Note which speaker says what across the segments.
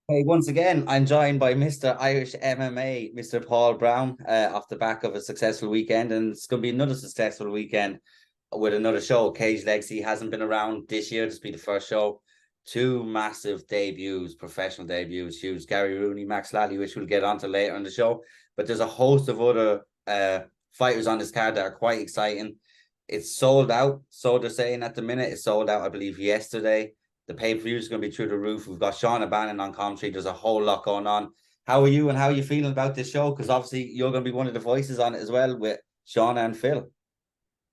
Speaker 1: Hey, once again, I'm joined by Mr. Irish MMA, Mr. Paul Browne, off the back of a successful weekend, and it's going to be another successful weekend with another show. Cage Legacy hasn't been around this year. This will be the first show. Two massive debuts, professional debuts, huge. Gary Rooney, Max Lally, which we'll get onto later in the show. But there's a host of other fighters on this card that are quite exciting. It's sold out, so they're saying at the minute. It's sold out, I believe, yesterday. The pay-per-view is going to be through the roof. We've got Sean O'Bannon on commentary. There's a whole lot going on. How are you and how are you feeling about this show? Because obviously you're going to be one of the voices on it as well with Sean and Phil.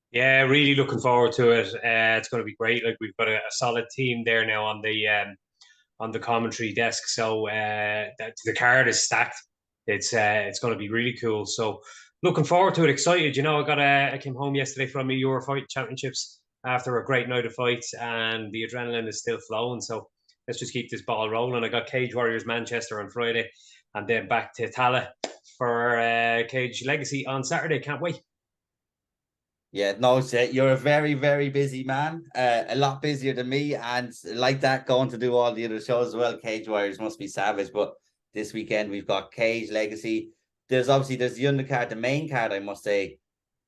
Speaker 2: Yeah, really looking forward to it. It's going to be great. Like we've got a solid team there now on the commentary desk, so the card is stacked. It's going to be really cool. So looking forward to it. Excited. I came home yesterday from the Euro Fight Championships after a great night of fights, and the adrenaline is still flowing. So let's just keep this ball rolling. I got Cage Warriors Manchester on Friday, and then back to Tala for Cage Legacy on Saturday. Can't wait.
Speaker 1: Yeah, no, you're a very, very busy man. A lot busier than me, and like that, going to do all the other shows as well. Cage Warriors must be savage. But this weekend we've got Cage Legacy. There's the undercard, the main card, I must say,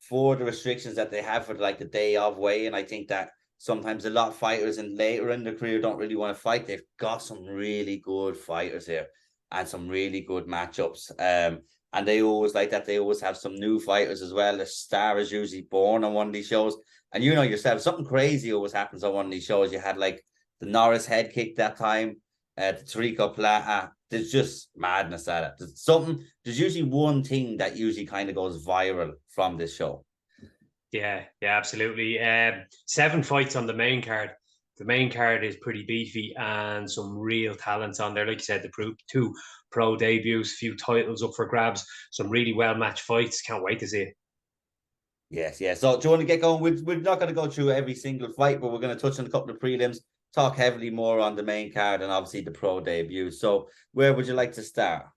Speaker 1: for the restrictions that they have for like the day of weigh, and I think that sometimes a lot of fighters and later in their career don't really want to fight. They've got some really good fighters here and some really good matchups. And they always like that. They always have some new fighters as well. The star is usually born on one of these shows. And you know yourself, something crazy always happens on one of these shows. You had like the Norris head kick that time, the Tarico Plata. There's just madness at it. There's usually one thing that usually kind of goes viral from this show.
Speaker 2: Yeah, absolutely. Seven fights on the main card. The main card is pretty beefy and some real talents on there. Like you said, two pro debuts, few titles up for grabs, some really well matched fights. Can't wait to see it.
Speaker 1: Yes, yes. So do you want to get going? We're not going to go through every single fight, but we're going to touch on a couple of prelims, talk heavily more on the main card and obviously the pro debut. So where would you like to start?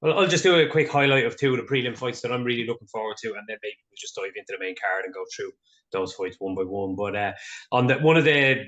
Speaker 2: Well, I'll just do a quick highlight of two of the prelim fights that I'm really looking forward to, and then maybe we'll just dive into the main card and go through those fights one by one. But on the one of the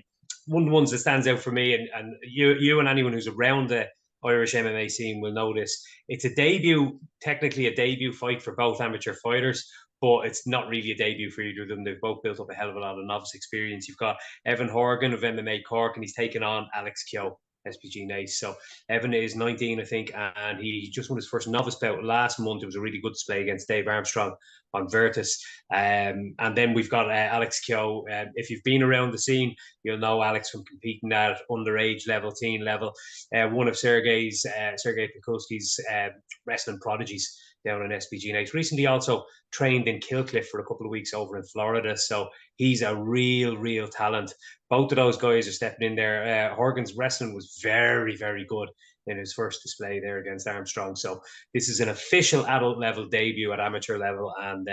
Speaker 2: ones that stands out for me, and you and anyone who's around the Irish MMA scene will know this. It's a debut, technically a debut fight for both amateur fighters, but it's not really a debut for either of them. They've both built up a hell of a lot of novice experience. You've got Evan Horgan of MMA Cork, and he's taken on Alex Keogh, SPG Nice. So Evan is 19, I think, and he just won his first novice bout last month. It was a really good display against Dave Armstrong on Virtus. And then we've got Alex Keogh. If you've been around the scene, you'll know Alex from competing at underage level, teen level. One of Sergei Pikulski's wrestling prodigies down in SPG Nights. Recently also trained in Killcliff for a couple of weeks over in Florida. So he's a real talent. Both of those guys are stepping in there. Horgan's wrestling was very, very good in his first display there against Armstrong. So this is an official adult level debut at amateur level, and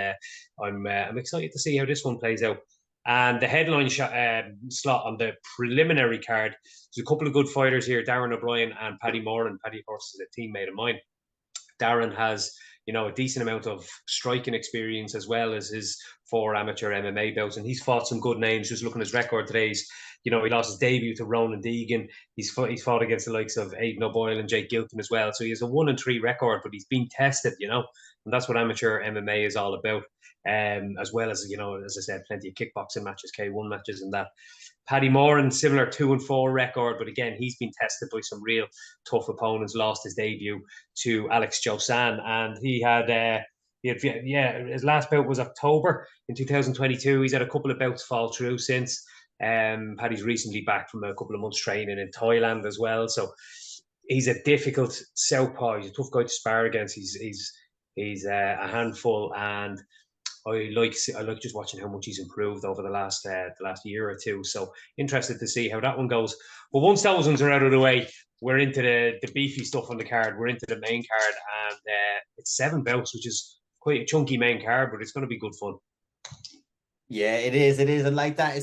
Speaker 2: I'm excited to see how this one plays out. And the headline slot on the preliminary card, there's a couple of good fighters here, Darren O'Brien and Paddy Moran. Paddy, of course, is a teammate of mine. Darren has, a decent amount of striking experience as well as his four amateur MMA bouts, and he's fought some good names. Just looking at his record today, he lost his debut to Ronan Deegan. He's fought against the likes of Aidan O'Boyle and Jake Gilpin as well. So he has a 1-3 record, but he's been tested, and that's what amateur MMA is all about. As well as, as I said, plenty of kickboxing matches, K1 matches, and that. Paddy Moran, similar 2-4 record, but again, he's been tested by some real tough opponents. Lost his debut to Alex Josan, and his last bout was October in 2022. He's had a couple of bouts fall through since. Paddy's recently back from a couple of months training in Thailand as well. So he's a difficult southpaw. He's a tough guy to spar against. He's a handful, and I like just watching how much he's improved over the last year or two. So interested to see how that one goes. But once those ones are out of the way, we're into the beefy stuff on the card. We're into the main card, and it's 7 bouts, which is quite a chunky main card, but it's going to be good fun.
Speaker 1: Yeah, it is. It is. And like that,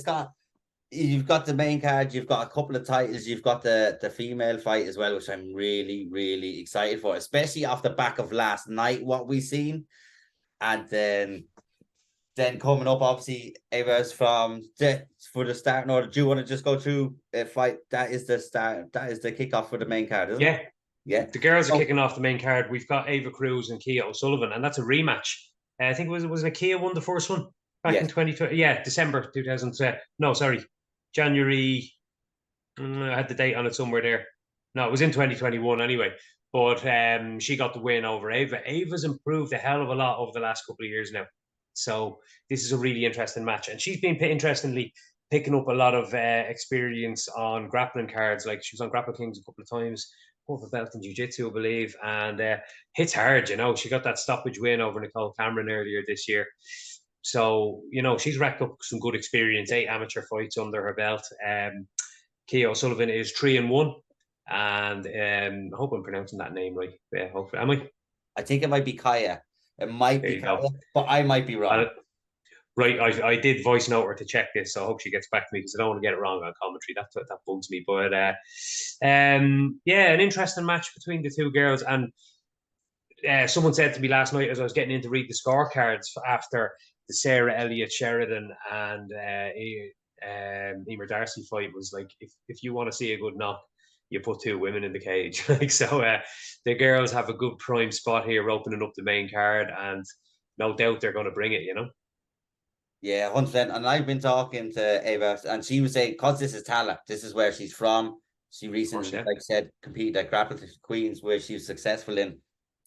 Speaker 1: you've got the main card, you've got a couple of titles, you've got the female fight as well, which I'm really excited for, especially off the back of last night, what we seen. And then then coming up, obviously, Ava's for the start in order. Do you want to just go through a fight? That is the start. That is the kickoff for the main card, isn't it? Yeah.
Speaker 2: The girls are kicking off the main card. We've got Ava Cruz and Kia O'Sullivan, and that's a rematch. I think it Kia won the first one back in 2020. Yeah, December 2000. No, sorry, January. I had the date on it somewhere there. No, it was in 2021 anyway. But she got the win over Ava. Ava's improved a hell of a lot over the last couple of years now. So this is a really interesting match. And she's been, interestingly, picking up a lot of experience on grappling cards. Like she was on Grapple Kings a couple of times, purple belt in jiu-jitsu, I believe, and hits hard, you know. She got that stoppage win over Nicole Cameron earlier this year. So, you know, she's racked up some good experience, 8 amateur fights under her belt. Kia O'Sullivan is 3-1. And I hope I'm pronouncing that name right. Yeah, hopefully. Am I?
Speaker 1: I think it might be Kaya. It might be Kaya, but I might be wrong.
Speaker 2: Right, I did voice note her to check this, so I hope she gets back to me because I don't want to get it wrong on commentary. That bugs me. But yeah, an interesting match between the two girls. And someone said to me last night as I was getting in to read the scorecards after the Sarah Elliott Sheridan and Emer Darcy fight was like, if you want to see a good knock, you put 2 women in the cage. Like so, the girls have a good prime spot here, opening up the main card, and no doubt they're going to bring it. You know.
Speaker 1: Yeah, 100%. And I've been talking to Ava, and she was saying, because this is Tala, this is where she's from. She recently, like I said, competed at Grapple Queens, where she was successful in.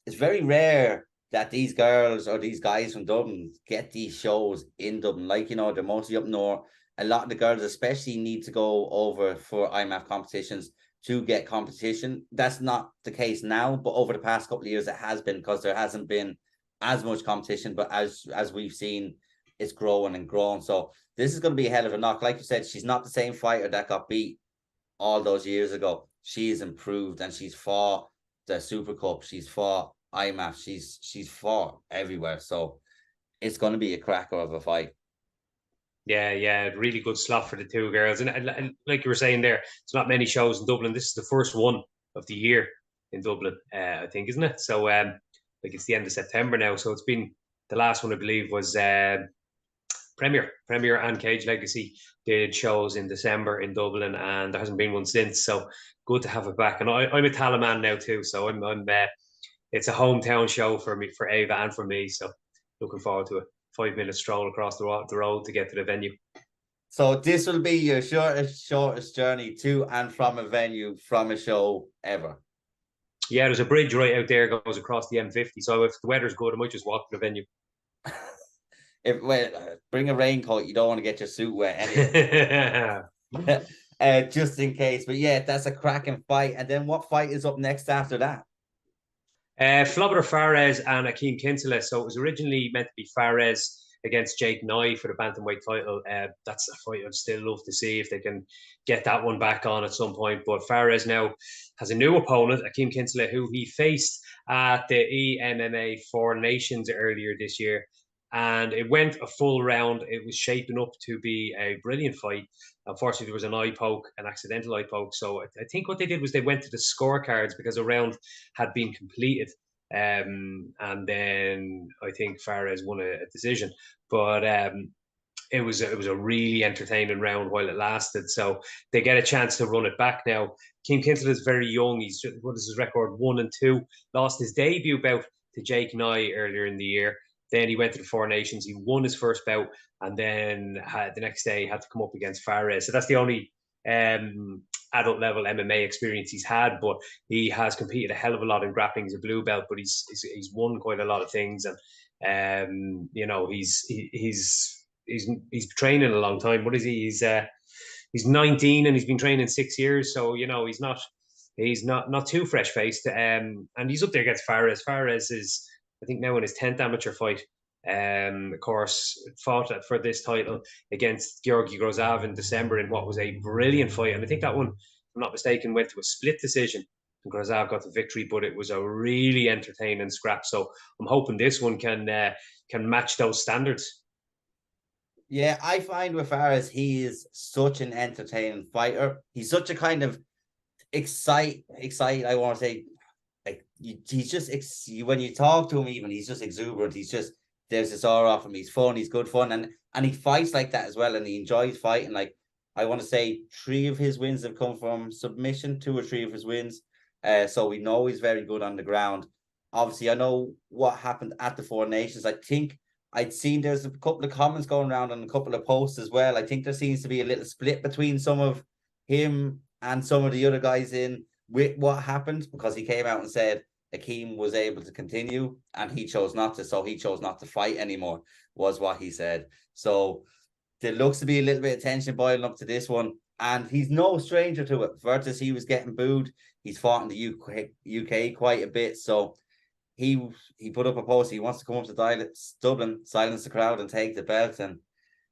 Speaker 1: It's very rare that these girls or these guys from Dublin get these shows in Dublin. Like, you know, they're mostly up north. A lot of the girls especially need to go over for IMAF competitions to get competition. That's not the case now, but over the past couple of years it has been, because there hasn't been as much competition. But as we've seen, it's growing and growing. So this is going to be a hell of a knock. Like you said, she's not the same fighter that got beat all those years ago. She's improved, and she's fought the Super Cup. She's fought IMAF. She's fought everywhere. So it's going to be a cracker of a fight.
Speaker 2: Yeah, really good slot for the two girls. And like you were saying there, it's not many shows in Dublin. This is the first one of the year in Dublin, I think, isn't it? So, like it's the end of September now. So it's been, the last one, I believe, was Premier and Cage Legacy did shows in December in Dublin, and there hasn't been one since. So good to have it back. And I'm a Talaman now too. So I'm it's a hometown show for me, for Ava and for me. So looking forward to it. 5-minute stroll across the road to get to the venue.
Speaker 1: So this will be your shortest journey to and from a venue, from a show ever.
Speaker 2: Yeah, there's a bridge right out there, goes across the M50. So if the weather's good, I might just walk to the venue.
Speaker 1: Bring a raincoat. You don't want to get your suit wet anyway. Just in case. But yeah, that's a cracking fight. And then what fight is up next after that?
Speaker 2: Flobber Fares and Akeem Kinsella. So it was originally meant to be Fares against Jake Nye for the bantamweight title. That's a fight I'd still love to see if they can get that one back on at some point. But Fares now has a new opponent, Akeem Kinsella, who he faced at the EMMA Four Nations earlier this year. And it went a full round. It was shaping up to be a brilliant fight. Unfortunately, there was an eye poke, an accidental eye poke. So I think what they did was they went to the scorecards because a round had been completed. And then I think Fares won a decision. But it was a really entertaining round while it lasted. So they get a chance to run it back now. Akeem Kinsella is very young. What is his record? 1-2. Lost his debut bout to Jake Nye earlier in the year. Then he went to the Four Nations. He won his first bout, and then the next day had to come up against Fares. So that's the only adult level MMA experience he's had. But he has competed a hell of a lot in grappling. He's a blue belt, but he's won quite a lot of things, and you know he's training a long time. What is he? He's 19 and he's been training 6 years. So you know he's not too fresh faced. And he's up there against Fares. Fares is, I think, now in his 10th amateur fight. Of course, fought for this title against Georgi Grozav in December in what was a brilliant fight. And I think that one, if I'm not mistaken, went to a split decision. And Grozav got the victory, but it was a really entertaining scrap. So I'm hoping this one can match those standards.
Speaker 1: Yeah, I find with Fares, he is such an entertaining fighter. He's such a kind of excite. I want to say, like he's just when you talk to him, even he's just exuberant. He's just there's this aura off him. He's fun, he's good fun, and he fights like that as well, and he enjoys fighting. Like, I want to say 3 of his wins have come from submission, 2 or 3 of his wins. So we know he's very good on the ground. Obviously, I know what happened at the Four Nations. I think I'd seen there's a couple of comments going around on a couple of posts as well. I think there seems to be a little split between some of him and some of the other guys in with what happened, because he came out and said Akeem was able to continue and he chose not to. So he chose not to fight anymore, was what he said. So there looks to be a little bit of tension boiling up to this one. And he's no stranger to it. Virtus, he was getting booed. He's fought in the UK quite a bit. So he put up a post. He wants to come up to Dublin, silence the crowd, and take the belt. And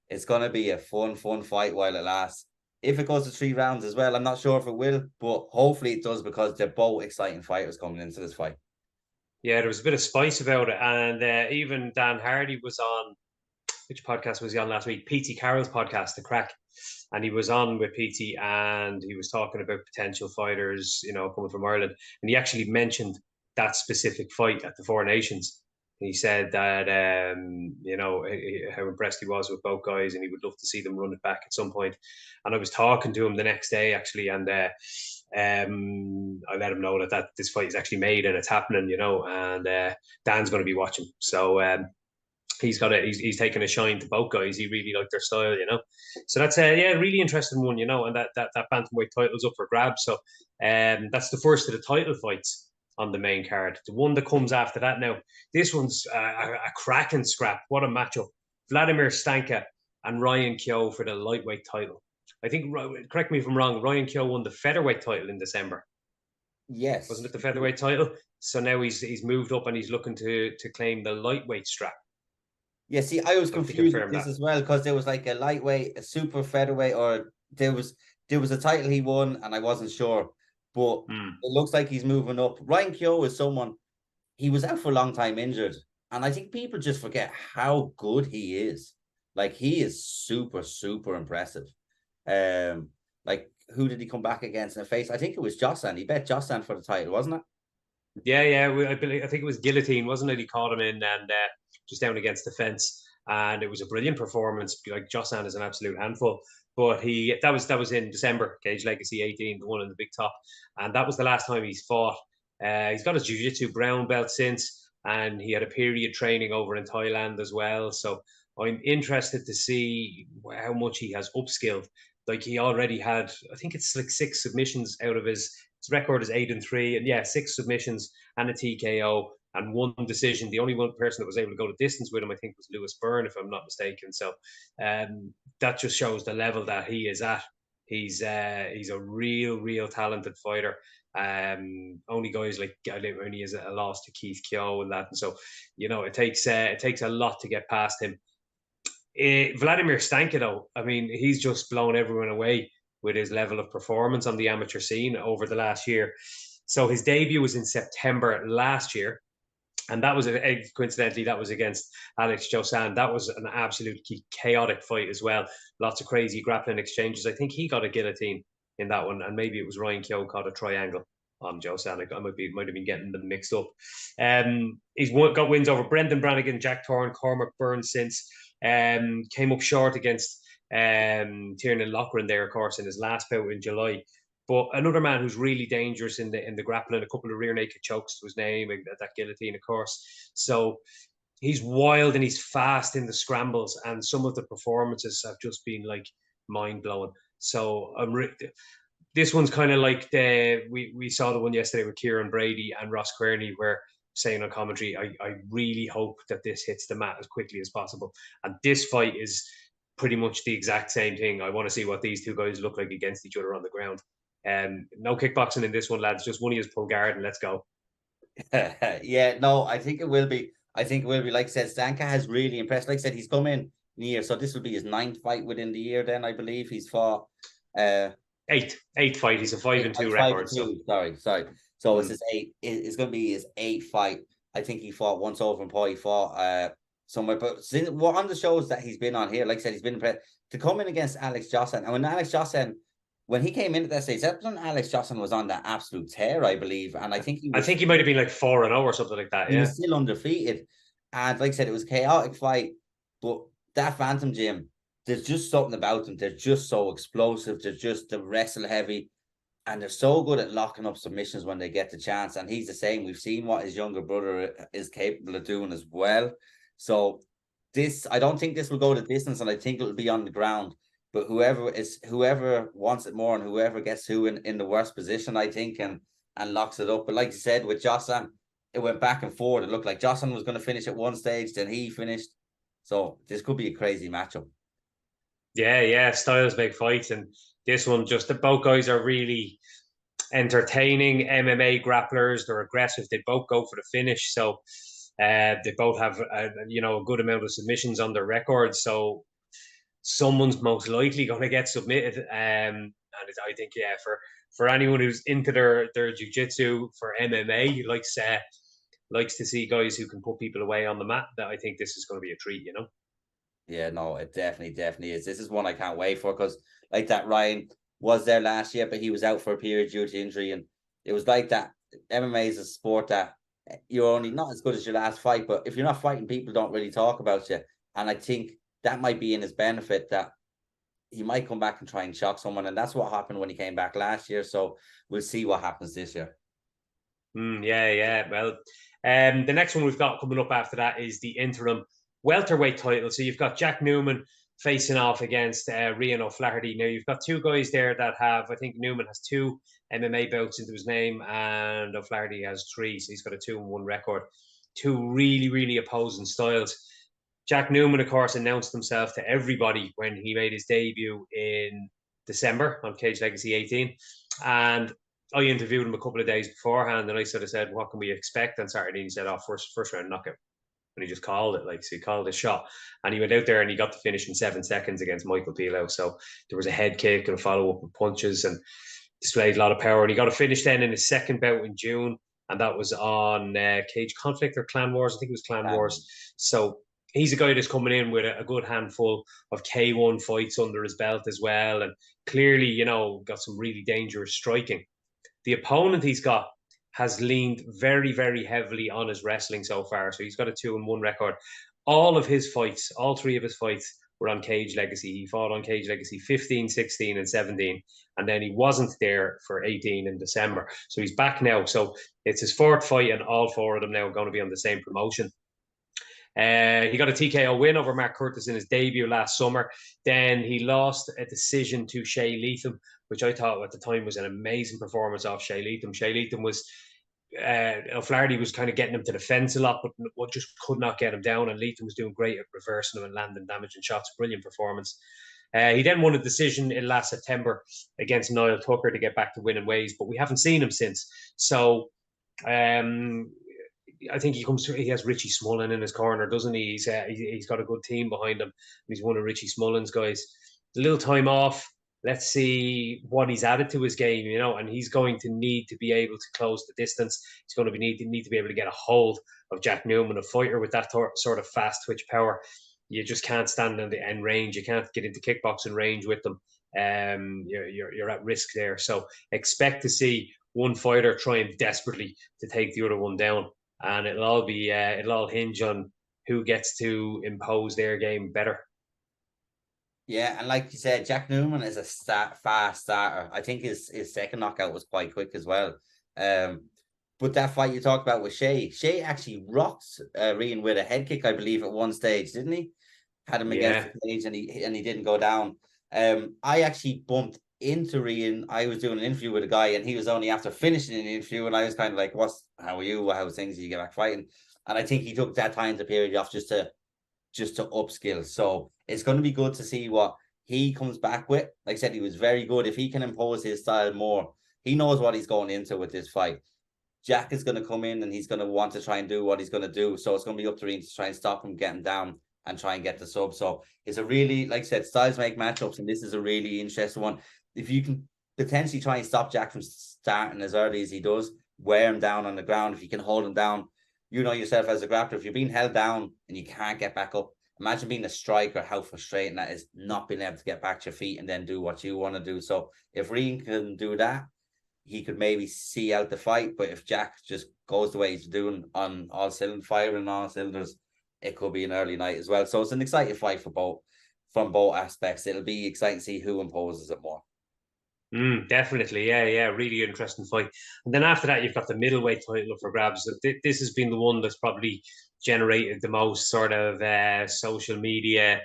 Speaker 1: it's going to be a fun fight while it lasts. If it goes to 3 rounds as well, I'm not sure if it will, but hopefully it does, because they're both exciting fighters coming into this fight.
Speaker 2: Yeah, there was a bit of spice about it. And even Dan Hardy was on, which podcast was he on last week? PT Carroll's podcast, The Crack. And he was on with PT and he was talking about potential fighters, coming from Ireland. And he actually mentioned that specific fight at the Four Nations. And he said that, how impressed he was with both guys and he would love to see them run it back at some point. And I was talking to him the next day, actually, and I let him know that this fight is actually made and it's happening, and Dan's going to be watching. So he's taken a shine to both guys. He really liked their style, So that's a really interesting one, and that bantamweight title's up for grabs. So that's the first of the title fights on the main card. The one that comes after that now, this one's a cracking scrap. What a matchup. Vladimir Stanka and Ryan Keogh for the lightweight title. I think, correct me if I'm wrong, Ryan Keogh won the featherweight title in December.
Speaker 1: Yes.
Speaker 2: Wasn't it the featherweight title? So now he's moved up and he's looking to claim the lightweight strap.
Speaker 1: Yeah, see, I was confused with this as well, because there was like a lightweight, a super featherweight, or there was a title he won and I wasn't sure. But it looks like he's moving up. Ryan Keogh is someone, he was out for a long time injured. And I think people just forget how good he is. Like, he is super, super impressive. Like, who did he come back against in the face? I think it was Jocelyn. He bet Jocelyn for the title, wasn't it?
Speaker 2: Yeah. I think it was Guillotine, wasn't it? He caught him in and just down against the fence. And it was a brilliant performance. Like, Jocelyn is an absolute handful. But that was in December, Cage Legacy 18, the one in the big top. And that was the last time he's fought. He's got his jiu-jitsu brown belt since, and he had a period training over in Thailand as well. So I'm interested to see how much he has upskilled. Like, he already had, I think it's like 6 submissions out of his record is 8-3, and 6 submissions and a TKO and 1 decision. The only one person that was able to go the distance with him, I think, was Lewis Byrne, if I'm not mistaken. So that just shows the level that he is at. He's a real talented fighter. Only guys like only has a loss to Keith Keogh and that, and so it takes a lot to get past him. Vladimir Stanka, though, I mean, he's just blown everyone away with his level of performance on the amateur scene over the last year. So his debut was in September last year. And that was, coincidentally, that was against Alex Josan. That was an absolutely chaotic fight as well. Lots of crazy grappling exchanges. I think he got a guillotine in that one. And maybe it was Ryan Keogh caught a triangle on Josan. I might have been getting them mixed up. He's got wins over Brendan Brannigan, Jack Thorne, Cormac Burns since. Came up short against Tiernan Loughran there, of course, in his last bout in July. But another man who's really dangerous in the grappling, a couple of rear naked chokes to his name, and that guillotine, of course. So he's wild and he's fast in the scrambles, and some of the performances have just been like mind blowing. So this one's kind of like we saw the one yesterday with Kieran Brady and Ross Kearney, where saying on commentary, I really hope that this hits the mat as quickly as possible. And this fight is pretty much the exact same thing. I want to see what these 2 guys look like against each other on the ground. No kickboxing in this one, lads. Just one of you pull guard and let's go.
Speaker 1: Yeah, no, I think it will be. Like I said, Stanka has really impressed. Like I said, he's come in near, so this will be his 9th fight within the year. Then I believe he's fought
Speaker 2: 8th fight. He's a 5-2 record.
Speaker 1: Sorry. So it's his 8. It's going to be his 8th fight. I think he fought once over in Paul. He fought somewhere, but what on the shows that he's been on here, like I said, he's been impressed to come in against Alex Jocelyn. And when Alex Jocelyn, when he came into that stage, that when Alex Jocelyn was on that absolute tear, I believe. And I think he might have been like
Speaker 2: 4-0 or something like that.
Speaker 1: He was still undefeated. And like I said, it was a chaotic fight, but that Phantom Gym, there's just something about them. They're just so explosive. They're wrestle heavy, and they're so good at locking up submissions when they get the chance. And he's the same. We've seen what his younger brother is capable of doing as well. So I don't think this will go the distance, and I think it'll be on the ground. But whoever wants it more, and whoever gets who in the worst position, I think, and locks it up. But like you said, with Jocelyn, it went back and forth. It looked like Jocelyn was going to finish at one stage, then he finished. So this could be a crazy matchup.
Speaker 2: Yeah, styles make fights, and this one both guys are really entertaining MMA grapplers. They're aggressive. They both go for the finish. So they both have a good amount of submissions on their record. So someone's most likely going to get submitted. And I think for anyone who's into their jiu-jitsu for MMA, likes to see guys who can put people away on the mat. That I think this is going to be a treat.
Speaker 1: Yeah, no, it definitely is. This is one I can't wait for, because like that, Ryan was there last year, but he was out for a period due to injury, and it was like that. MMA is a sport that you're only not as good as your last fight, but if you're not fighting, people don't really talk about you. And I think that might be in his benefit, that he might come back and try and shock someone, and that's what happened when he came back last year. So we'll see what happens this year.
Speaker 2: Yeah. Well, the next one we've got coming up after that is the interim welterweight title. So you've got Jack Newman facing off against Ryan O'Flaherty. Now you've got two guys there that I think Newman has 2 MMA bouts into his name, and O'Flaherty has 3. So he's got a 2-1 record. 2 really, really opposing styles. Jack Newman, of course, announced himself to everybody when he made his debut in December on Cage Legacy 18. And I interviewed him a couple of days beforehand, and I sort of said, "What can we expect on Saturday?" And he said, "Oh, first round knockout." And he just called it, so he called his shot, and he went out there and he got to finish in 7 seconds against Michael Pilau. So there was a head kick and a follow up with punches, and displayed a lot of power. And he got a finish then in his second bout in June, and that was on Cage Conflict or Clan Wars. I think it was Clan Wars. So he's a guy that's coming in with a good handful of K1 fights under his belt as well, and clearly, got some really dangerous striking. The opponent he's got has leaned very, very heavily on his wrestling so far. So he's got a 2-1 record. All 3 of his fights were on Cage Legacy. He fought on Cage Legacy 15, 16, and 17. And then he wasn't there for 18 in December. So he's back now. So it's his 4th fight, and all 4 of them now are going to be on the same promotion. He got a TKO win over Mark Curtis in his debut last summer. Then he lost a decision to Shay Leatham, which I thought at the time was an amazing performance off Shay Leatham. Shay Leatham was O'Flaherty was kind of getting him to the fence a lot, but just could not get him down. And Leatham was doing great at reversing him and landing damaging shots. Brilliant performance. He then won a decision in last September against Niall Tucker to get back to winning ways, but we haven't seen him since. So I think he comes through. He has Richie Smullen in his corner, doesn't he? He's got a good team behind him. He's one of Richie Smullen's guys. A little time off. Let's see what he's added to his game, and he's going to need to be able to close the distance. He's going to need to be able to get a hold of Jack Newman, a fighter with that sort of fast twitch power. You just can't stand in the end range. You can't get into kickboxing range with them. You're at risk there. So expect to see one fighter trying desperately to take the other one down, and it'll all hinge on who gets to impose their game better.
Speaker 1: Yeah, and like you said, Jack Newman is a fast starter. I think his second knockout was quite quick as well. But that fight you talked about with Shay actually rocked Ryan with a head kick, I believe, at one stage, didn't he? Had him against the cage, and he didn't go down. I actually bumped into Ryan. I was doing an interview with a guy, and he was only after finishing an interview, and I was kind of like, how are you? How's things? You get back fighting? And I think he took that time to period off just to upskill. So it's going to be good to see what he comes back with. Like I said, he was very good. If he can impose his style more, he knows what he's going into with this fight. Jack is going to come in and he's going to want to try and do what he's going to do. So it's going to be up to Ryan to try and stop him getting down and try and get the sub. So it's a really, like I said, styles make matchups, and this is a really interesting one. If you can potentially try and stop Jack from starting as early as he does, wear him down on the ground. If you can hold him down, yourself as a grappler, if you're being held down and you can't get back up, imagine being a striker, how frustrating that is, not being able to get back to your feet and then do what you want to do. So if Ryan can do that, he could maybe see out the fight. But if Jack just goes the way he's doing on all cylinders, firing on all cylinders, it could be an early night as well. So it's an exciting fight from both aspects. It'll be exciting to see who imposes it more.
Speaker 2: Definitely, yeah, really interesting fight. And then after that, you've got the middleweight title for grabs. This has been the one that's probably generated the most sort of social media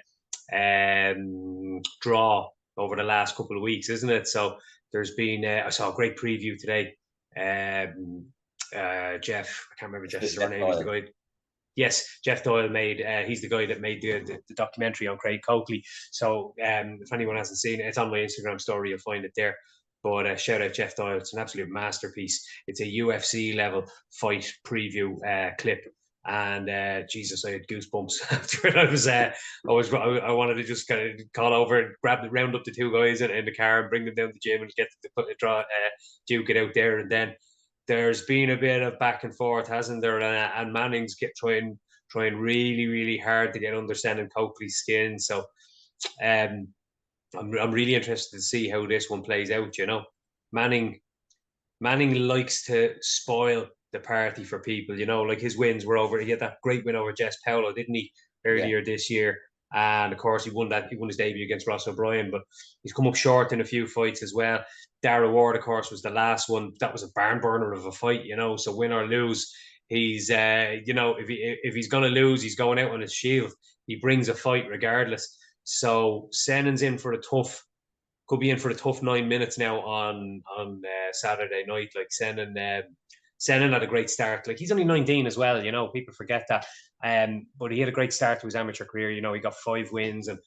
Speaker 2: draw over the last couple of weeks, isn't it? So there's been I saw a great preview today. Jeff, I can't remember Jeff's surname. He's the guy. Yes, Jeff Doyle made. He's the guy that made the documentary on Craig Coakley. So if anyone hasn't seen it, it's on my Instagram story. You'll find it there. But shout out Jeff Doyle. It's an absolute masterpiece. It's a UFC level fight preview clip. And Jesus, I had goosebumps after it. I wanted to just kind of call over and round up the two guys in the car and bring them down to the gym and get to put duke it out there. And then there's been a bit of back and forth, hasn't there? And Manning's trying really, really hard to get under Senan Coakley's skin. So I'm really interested to see how this one plays out. You know, Manning likes to spoil the party for people. You know, like his wins were over. He had that great win over Jess Paulo, didn't he, earlier this year? And of course, he won his debut against Ross O'Brien, but he's come up short in a few fights as well. Dara Ward, of course, was the last one. That was a barn burner of a fight, you know. So win or lose, he's you know, if he's going to lose, he's going out on his shield. He brings a fight regardless. So Senan's could be in for a tough 9 minutes now on Saturday night. Like Senan had a great start. Like he's only 19 as well, you know. People forget that. But he had a great start to his amateur career. You know, he got 5 wins and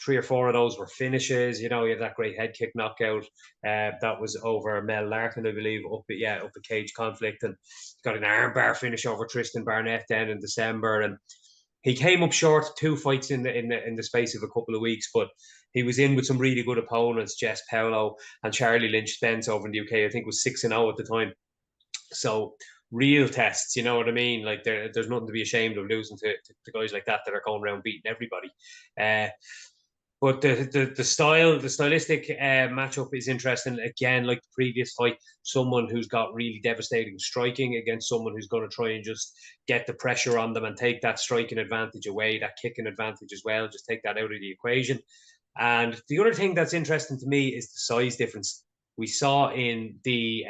Speaker 2: 3 or 4 of those were finishes. You know, he had that great head kick knockout. That was over Mel Larkin, I believe, up at Cage Conflict, and got an armbar finish over Tristan Barnett then in December. And he came up short 2 fights in the space of a couple of weeks, but he was in with some really good opponents, Jess Paulo and Charlie Lynch Spence over in the UK. I think it was 6-0 at the time. So real tests, you know what I mean? Like there's nothing to be ashamed of losing to guys like that are going around beating everybody. But the stylistic matchup is interesting. Again, like the previous fight, someone who's got really devastating striking against someone who's going to try and just get the pressure on them and take that striking advantage away, that kicking advantage as well, just take that out of the equation. And the other thing that's interesting to me is the size difference. We saw in the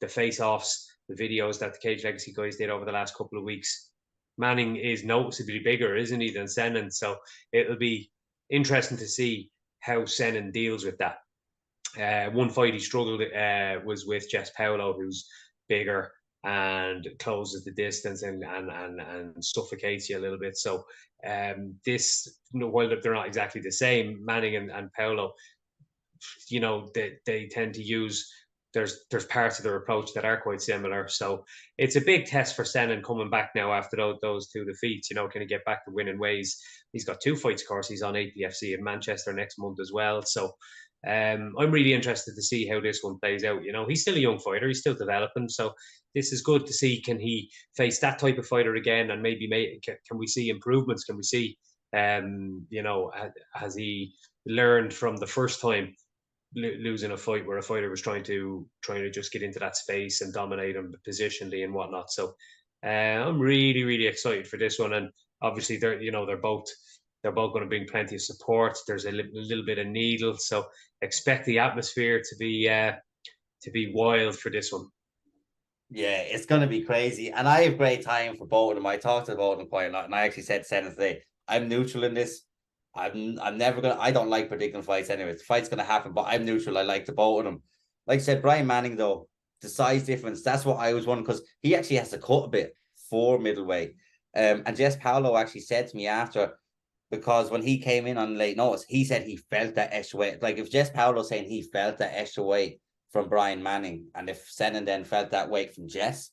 Speaker 2: face-offs, the videos that the Cage Legacy guys did over the last couple of weeks. Manning is noticeably bigger, isn't he, than Senan? So it'll be interesting to see how Senan deals with that. One fight he struggled was with Jess Paulo, who's bigger and closes the distance and suffocates you a little bit. So this, you know, while they're not exactly the same, Manning and Paulo, you know, they tend to use. There's parts of their approach that are quite similar. So it's a big test for Senan coming back now after those 2 defeats. You know, can he get back to winning ways? He's got 2 fights, of course. He's on APFC in Manchester next month as well. So I'm really interested to see how this one plays out. You know, he's still a young fighter. He's still developing. So this is good to see. Can he face that type of fighter again? And maybe can we see improvements? Can we see, you know, has he learned from the first time losing a fight where a fighter was trying to just get into that space and dominate him positionally and whatnot? So I'm really excited for this one, and obviously they're both going to bring plenty of support. There's a little bit of needle, so expect the atmosphere to be wild for this one.
Speaker 1: Yeah, it's going to be crazy, and I have great time for both of them. I talked about them quite a lot, and I actually said to Senan today, I'm neutral in this. I'm never gonna. I don't like predicting fights anyway. The fight's gonna happen, but I'm neutral. I like the both of them. Like I said, Brian Manning though, the size difference. That's what I was wondering, because he actually has to cut a bit for middleweight. And Jess Paulo actually said to me after, because when he came in on late notice, he said he felt that extra weight. Like if Jess Paulo saying he felt that extra weight from Brian Manning, and if Senan then felt that weight from Jess,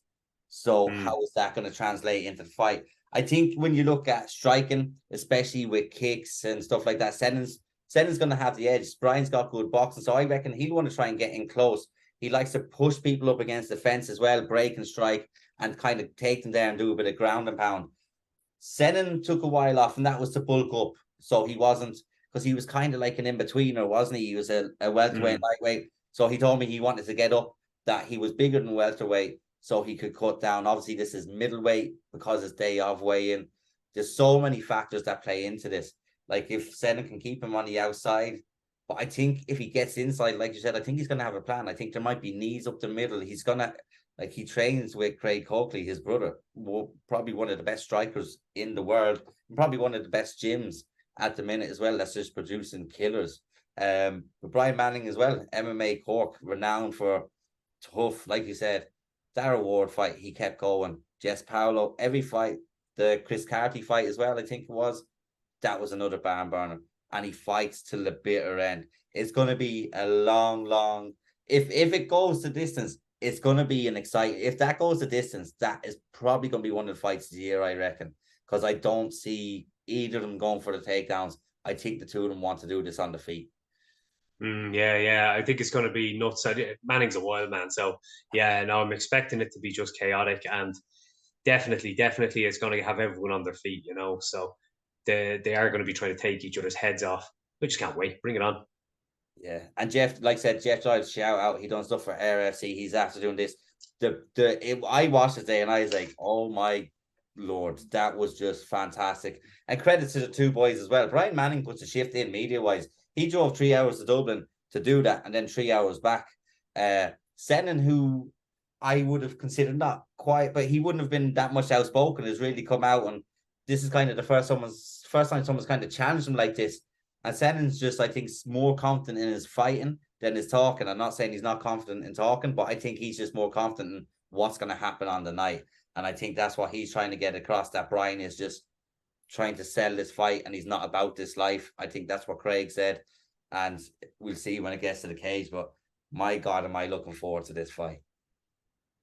Speaker 1: so how is that going to translate into the fight? I think when you look at striking, especially with kicks and stuff like that, Senan's going to have the edge. Brian's got good boxing, so I reckon he'll want to try and get in close. He likes to push people up against the fence as well, break and strike, and kind of take them there and do a bit of ground and pound. Senan took a while off, and that was to bulk up. So he wasn't, because he was kind of like an in-betweener, wasn't he? He was a welterweight, lightweight. So he told me he wanted to get up, that he was bigger than welterweight. so he could cut down. Obviously, this is middleweight because it's day of weigh-in. There's so many factors that play into this. Like if Senna can keep him on the outside, but I think if he gets inside, like you said, I think he's going to have a plan. I think there might be knees up the middle. He's going to, like, he trains with Craig Coakley, his brother, probably one of the best strikers in the world, probably one of the best gyms at the minute as well. That's just producing killers. But Brian Manning as well, MMA Cork, renowned for tough, like you said, Darrell Ward fight, he kept going. Jess Paulo, every fight, the Chris Carty fight as well, I think it was, that was another barn burner. And he fights till the bitter end. It's going to be a long, if it goes the distance, it's going to be an exciting, if that goes the distance, that is probably going to be one of the fights of the year, I reckon, because I don't see either of them going for the takedowns. I think the two of them want to do this on the feet.
Speaker 2: Yeah. I think it's going to be nuts. Manning's a wild man, so yeah. No, I'm expecting it to be just chaotic, and definitely, it's going to have everyone on their feet. So they are going to be trying to take each other's heads off. We just can't wait. Bring it on.
Speaker 1: Yeah, and Jeff, like I said, Jeff Giles, shout out. He done stuff for RFC. He's after doing this. I watched it today and I was like, oh my Lord, that was just fantastic. And credit to the two boys as well. Brian Manning puts a shift in media wise. He drove 3 hours to Dublin to do that and then 3 hours back. Senan, who I would have considered not quiet, but he wouldn't have been that much outspoken, has really come out, and this is kind of the first time someone's kind of challenged him like this. And Senan's just, I think, more confident in his fighting than his talking. I'm not saying he's not confident in talking, but I think he's just more confident in what's going to happen on the night. And I think that's what he's trying to get across, that Brian is just trying to sell this fight and he's not about this life. I think that's what Craig said. And we'll see when it gets to the cage. But my God, am I looking forward to this fight.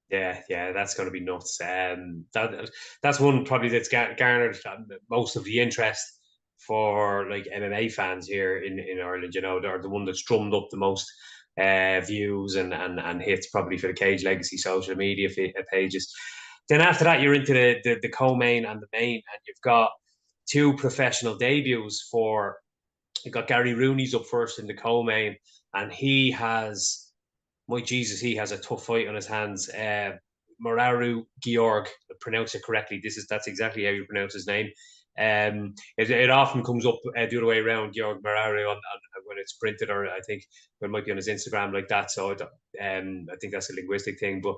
Speaker 2: Yeah, that's going to be nuts. That's one probably that's garnered most of the interest for like MMA fans here in Ireland. They're the one that's drummed up the most views and hits probably for the Cage Legacy social media pages. Then after that, you're into the co-main and the main, and you've got two professional debuts for. You've got Gary Rooney's up first in the co-main, and he has. My Jesus, he has a tough fight on his hands. Moraru Georg, pronounce it correctly. That's exactly how you pronounce his name. It often comes up the other way around, Georg Moraru, on when it's printed, or I think it might be on his Instagram like that. So I think that's a linguistic thing, but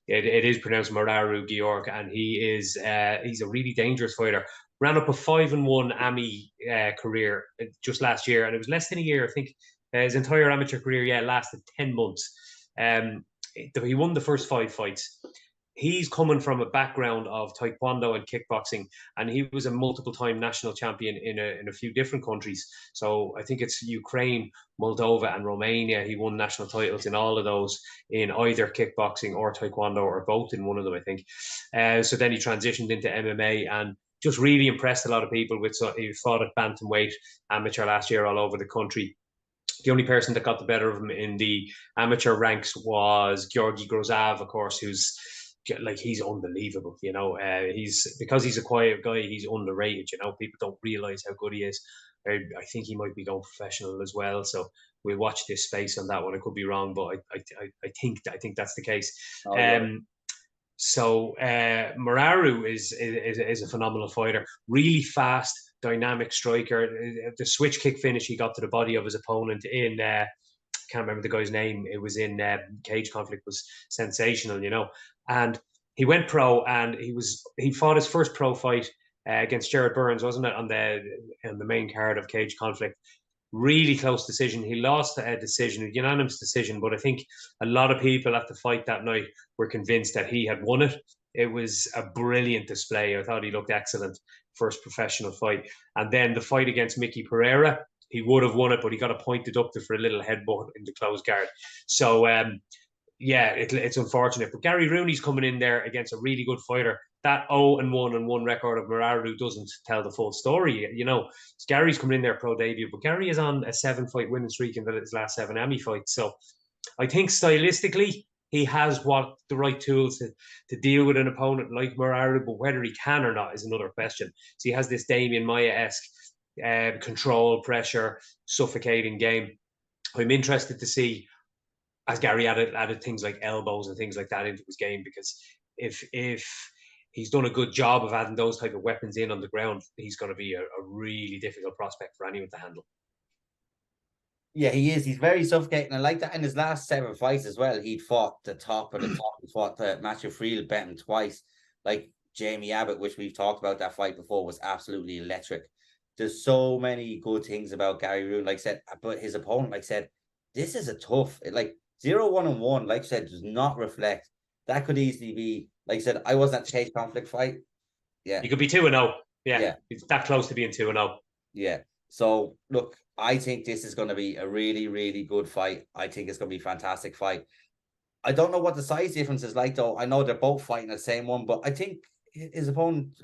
Speaker 2: it is pronounced Moraru Georg, and he's a really dangerous fighter. Ran up a 5-1 AMI career just last year, and it was less than a year. I think his entire amateur career, lasted 10 months. He won the first 5 fights. He's coming from a background of taekwondo and kickboxing, and he was a multiple-time national champion in a few different countries. So I think it's Ukraine, Moldova, and Romania. He won national titles in all of those, in either kickboxing or taekwondo, or both in one of them, I think. So then he transitioned into MMA and just really impressed a lot of people. He fought at bantamweight amateur last year all over the country. The only person that got the better of him in the amateur ranks was Georgi Grozav, of course, who's he's unbelievable. Because he's a quiet guy, he's underrated. People don't realize how good he is. I think he might be going professional as well. So we'll watch this space on that one. I could be wrong, but I think that's the case. Oh, yeah. So Moraru is a phenomenal fighter, really fast, dynamic striker. The switch kick finish he got to the body of his opponent in can't remember the guy's name. It was in Cage Conflict, was sensational, And he went pro, and he fought his first pro fight against Jared Burns, wasn't it, on the main card of Cage Conflict. Really close decision. He lost a decision, a unanimous decision, but I think a lot of people at the fight that night were convinced that he had won it. It was a brilliant display. I thought he looked excellent. First professional fight. And then the fight against Mickey Pereira, he would have won it, but he got a point deducted for a little headbutt in the closed guard. So, it's unfortunate. But Gary Rooney's coming in there against a really good fighter. That 0-1 record of Moraru doesn't tell the full story. Gary's coming in there pro debut, but Gary is on a 7-fight winning streak in his last 7 AMI fights. So I think stylistically, he has the right tools to deal with an opponent like Moraru, but whether he can or not is another question. So he has this Damian Maia-esque control, pressure, suffocating game. I'm interested to see as Gary added things like elbows and things like that into his game, because if he's done a good job of adding those type of weapons in on the ground, he's going to be a really difficult prospect for anyone to handle.
Speaker 1: Yeah, he is. He's very suffocating. I like that. In his last 7 fights as well, he'd fought the top of the top. He fought the Matthew Friel, bet him twice. Like Jamie Abbott, which we've talked about that fight before, was absolutely electric. There's so many good things about Gary Roone. Like I said, but his opponent, like I said, this is a tough, like 0-1-1, like I said, does not reflect. That could easily be, like I said, I wasn't at the Chase conflict fight. Yeah.
Speaker 2: You could be 2-0.
Speaker 1: Yeah.
Speaker 2: It's that close to being 2-0.
Speaker 1: Yeah. So look, I think this is going to be a really, really good fight. I think it's going to be a fantastic fight. I don't know what the size difference is like, though. I know they're both fighting the same one, but I think his opponent,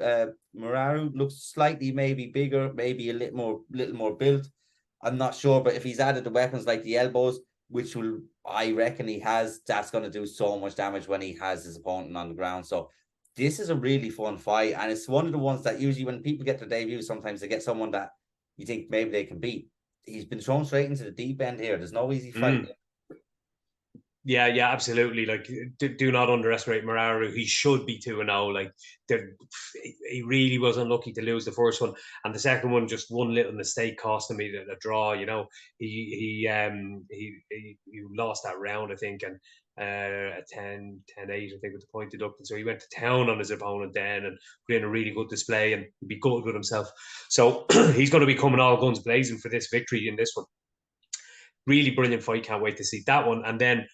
Speaker 1: Muraru, looks slightly maybe bigger, maybe a little more built. I'm not sure, but if he's added the weapons like the elbows, which will I reckon he has, that's going to do so much damage when he has his opponent on the ground. So this is a really fun fight, and it's one of the ones that usually when people get their debut, sometimes they get someone that you think maybe they can beat. He's been thrown straight into the deep end here. There's no easy fight.
Speaker 2: Yeah, absolutely. Like, do not underestimate Muraru. He should be 2-0. Like, he really was unlucky to lose the first one, and the second one, just one little mistake cost him a draw. You know, he lost that round, I think, and a 10-8, I think, with the point deducted. So he went to town on his opponent then and put in a really good display and be good with himself. So he's going to be coming all guns blazing for this victory in this one. Really brilliant fight. Can't wait to see that one. And then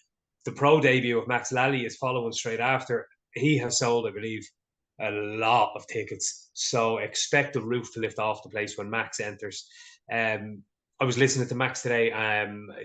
Speaker 2: the pro debut of Max Lally is following straight after. He has sold, I believe, a lot of tickets. So expect the roof to lift off the place when Max enters. I was listening to Max today.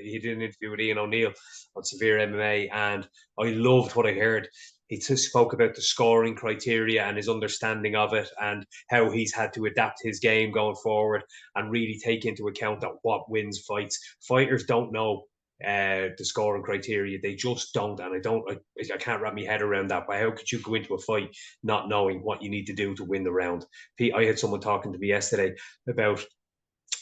Speaker 2: He did an interview with Ian O'Neill on Severe MMA, and I loved what I heard. He just spoke about the scoring criteria and his understanding of it, and how he's had to adapt his game going forward and really take into account that what wins fights. Fighters don't know the scoring criteria. They just don't, and I can't wrap my head around that. But how could you go into a fight not knowing what you need to do to win the round? I had someone talking to me yesterday about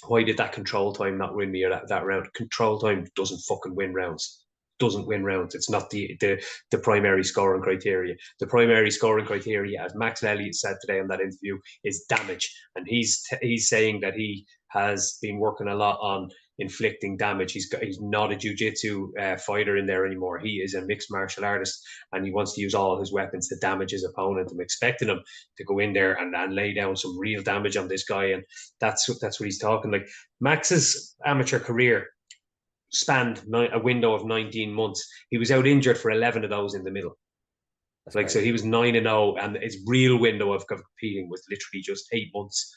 Speaker 2: why did that control time not win me or that round. Control time doesn't fucking win rounds. Doesn't win rounds. It's not the primary scoring criteria. The primary scoring criteria, as Max Elliott said today on that interview, is damage, and he's saying that he has been working a lot on inflicting damage. He's not a jiu-jitsu fighter in there anymore. He is a mixed martial artist, and he wants to use all his weapons to damage his opponent. I'm expecting him to go in there and lay down some real damage on this guy, and that's what he's talking. Like, Max's amateur career spanned a window of 19 months. He was out injured for 11 of those in the middle. That's like, so he was 9-0, and his real window of competing was literally just 8 months,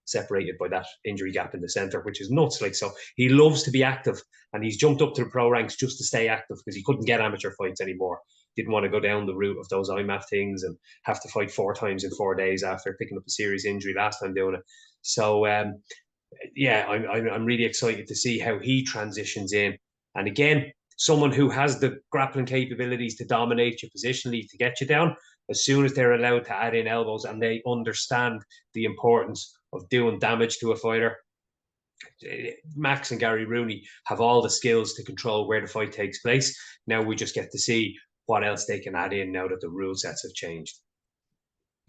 Speaker 2: separated by that injury gap in the center, which is nuts. Like, so he loves to be active, and he's jumped up to the pro ranks just to stay active because he couldn't get amateur fights anymore. Didn't want to go down the route of those IMAF things and have to fight 4 times in 4 days after picking up a serious injury last time doing it. So yeah, I'm really excited to see how he transitions in. And again, someone who has the grappling capabilities to dominate you positionally, to get you down, as soon as they're allowed to add in elbows and they understand the importance of doing damage to a fighter. Max and Gary Rooney have all the skills to control where the fight takes place. Now we just get to see what else they can add in now that the rule sets have changed.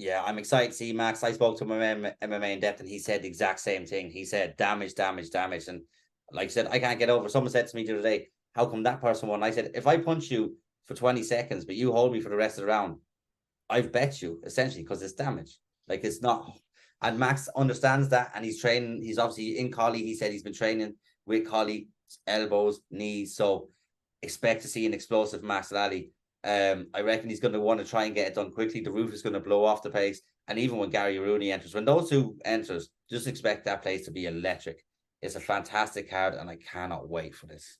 Speaker 1: Yeah, I'm excited to see Max. I spoke to him MMA in depth, and he said the exact same thing. He said damage. And like I said, I can't get over. Someone said to me the other day, how come that person won? I said, if I punch you for 20 seconds, but you hold me for the rest of the round, I've bet you, essentially, because it's damage. Like, it's not. And Max understands that, and he's training. He's obviously in Collie. He said he's been training with Collie, elbows, knees. So expect to see an explosive Max Lally. I reckon he's going to want to try and get it done quickly. The roof is going to blow off the place. And even when Gary Rooney enters, when those two enters, just expect that place to be electric. It's a fantastic card, and I cannot wait for this.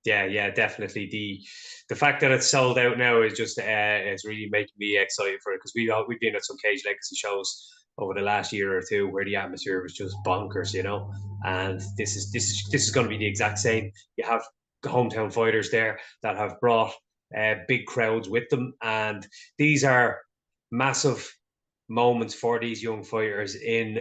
Speaker 2: Yeah, definitely. The fact that it's sold out now is just it's really making me excited for it, because we've been at some Cage Legacy shows over the last year or two where the atmosphere was just bonkers, you know. And this is going to be the exact same. You have hometown fighters there that have brought big crowds with them, and these are massive moments for these young fighters in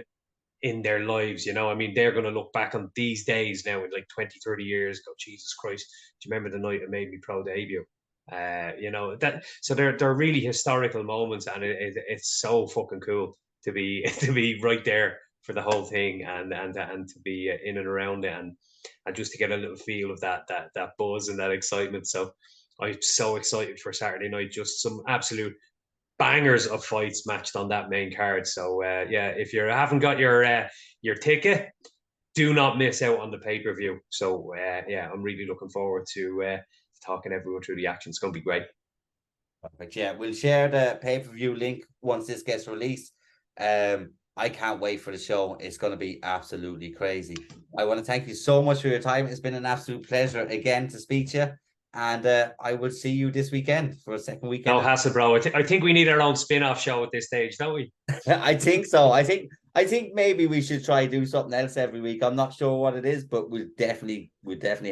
Speaker 2: in their lives. You know, I mean, they're going to look back on these days now in like 20, 30 years, go, Jesus Christ, do you remember the night it made me pro debut? You know, that, so they're really historical moments, and it's so fucking cool to be to be right there for the whole thing, and to be in and around it, and just to get a little feel of that buzz and that excitement. So I'm so excited for Saturday night. Just some absolute bangers of fights matched on that main card. So yeah, if you haven't got your ticket, do not miss out on the pay-per-view. So yeah, I'm really looking forward to talking everyone through the action. It's going to be great.
Speaker 1: Perfect. Yeah, we'll share the pay-per-view link once this gets released. I can't wait for the show. It's going to be absolutely crazy. I want to thank you so much for your time. It's been an absolute pleasure again to speak to you. And I will see you this weekend for a second weekend.
Speaker 2: No hassle, bro. I think we need our own spin-off show at this stage, don't we?
Speaker 1: I think so. I think maybe we should try do something else every week. I'm not sure what it is, but we'll definitely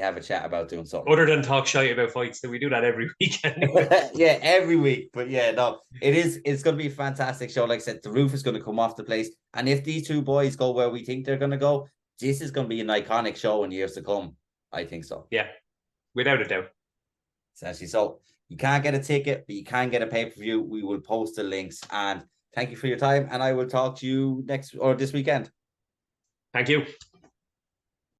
Speaker 1: have a chat about doing something.
Speaker 2: Other than talk shite about fights, do we do that every week anyway?
Speaker 1: Yeah, every week. But yeah, no, it's going to be a fantastic show. Like I said, the roof is going to come off the place. And if these two boys go where we think they're going to go, this is going to be an iconic show in years to come. I think so.
Speaker 2: Yeah, without a doubt.
Speaker 1: Essentially. So you can't get a ticket, but you can get a pay-per-view. We will post the links. And thank you for your time. And I will talk to you next or this weekend.
Speaker 2: Thank you.